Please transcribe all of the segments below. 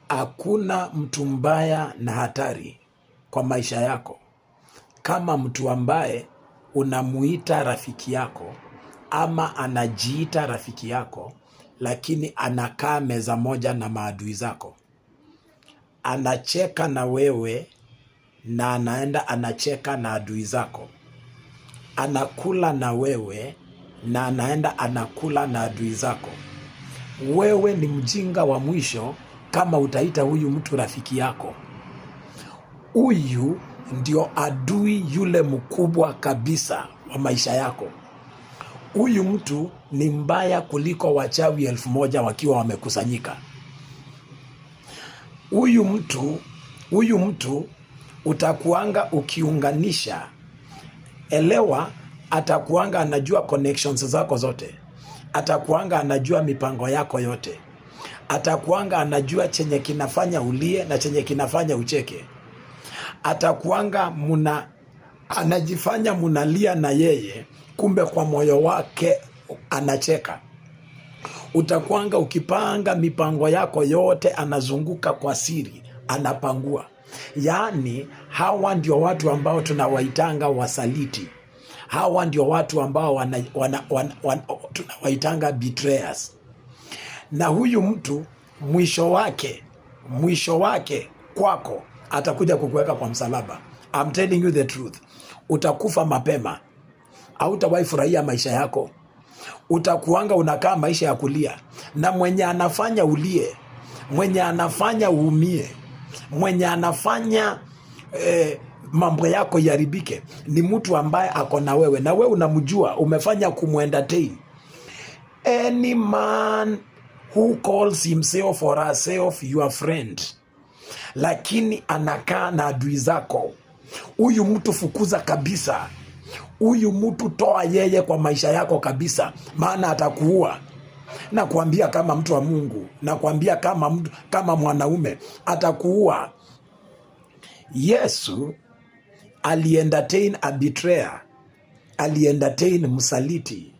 Hakuna mtu mbaya na hatari kwa maisha yako kama mtu ambaye unamuita rafiki yako ama anajiita rafiki yako, lakini anakaa meza moja na maadui zako. Anacheka na wewe na anaenda anacheka na adui zako. Anakula na wewe na anaenda anakula na adui zako. Wewe ni mjinga wa mwisho kama utaita huyu mtu rafiki yako. Huyu ndio adui yule mkubwa kabisa wa maisha yako. Huyu mtu ni mbaya kuliko wachawi 1000 wakiwa wamekusanyika. Huyu mtu utakuanga ukiunganisha. Elewa, atakuanga anajua connections zako zote. Atakuanga anajua mipango yako yote. Atakuanga anajua chenye kinafanya ulie na chenye kinafanya ucheke. Atakuanga anajifanya munalia na yeye, kumbe kwa moyo wake anacheka. Utakuanga ukipanga mipango yako yote, anazunguka kwa siri, anapangua. Yaani hawa ndio watu ambao tunawaitanga wasaliti. Hawa ndio watu ambao tunawaitanga betrayers. Na huyu mtu mwisho wake kwako atakuja kukuweka kwa msalaba. I'm telling you the truth. Utakufa mapema. Hautawahi furahia maisha yako. Utakuanga unakaa maisha ya kulia. Na mwenye anafanya ulie, mwenye anafanya uumie, mwenye anafanya mambo yako yaribike ni mtu ambaye ako na wewe, na wewe unamjua, umefanya kumuentertain. Any man who calls himself or herself your friend, lakini anakaa na adui zako, huyu mtu fukuza kabisa. Huyu mtu toa yeye kwa maisha yako kabisa, maana atakuua. Nakwambia kama mtu wa Mungu, nakwambia kama mwanaume, atakuua. Yesu alientertain a betrayer, alientertain msaliti,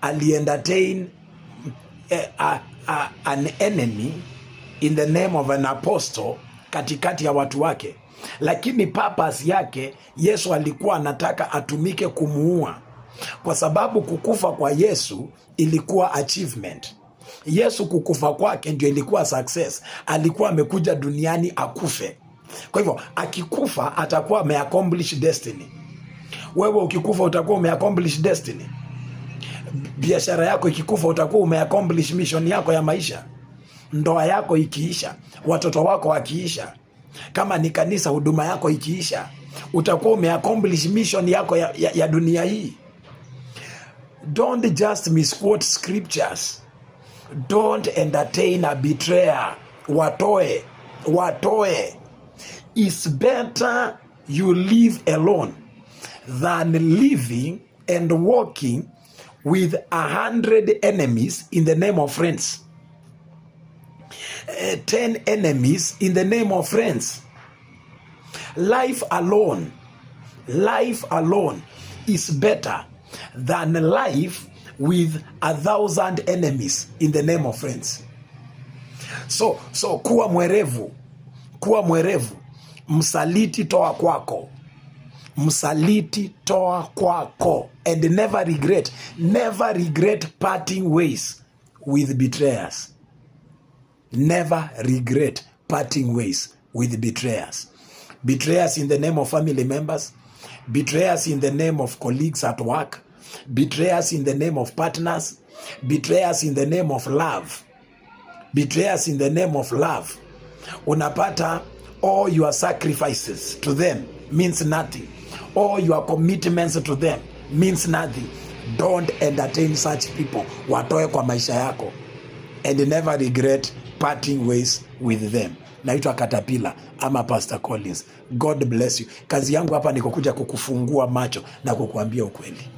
alientertain an enemy in the name of an apostle katikati ya watu wake. Lakini purpose yake, Yesu alikuwa anataka atumike kumuua, kwa sababu kukufa kwa Yesu ilikuwa achievement. Yesu kukufa kwake ndio ilikuwa success. Alikuwa amekuja duniani akufe. Kwa hivyo akikufa atakuwa ameaccomplish destiny. Wewe ukikufa utakuwa umeaccomplish destiny. Biashara yako ikikufa utakuwa umeaccomplish mission yako ya maisha. Ndoa yako ikiisha, watoto wako wakiisha, kama ni kanisa, huduma yako ikiisha, utakuwa umeaccomplish mission yako ya dunia hii. Don't just misquote scriptures. Don't entertain a betrayer. Watoe. It's better you live alone than living and walking with 100 enemies in the name of friends. 10 enemies in the name of friends. Life alone is better than life with 1,000 enemies in the name of friends. So kuwa mwerevu. Msaliti toa kwako. And never regret parting ways with betrayers. Never regret parting ways with betrayers. Betrayers in the name of family members. Betrayers in the name of colleagues at work. Betrayers in the name of partners. Betrayers in the name of love. Betrayers in the name of love. Unapata all your sacrifices to them means nothing. All your commitments to them means nothing. Don't entertain such people. Watoe kwa maisha yako. And never regret parting ways with them. Naitwa Katapila ama Pastor Collins. God bless you. Kazi yangu hapa ni kukuja kukufungua macho na kukuambia ukweli.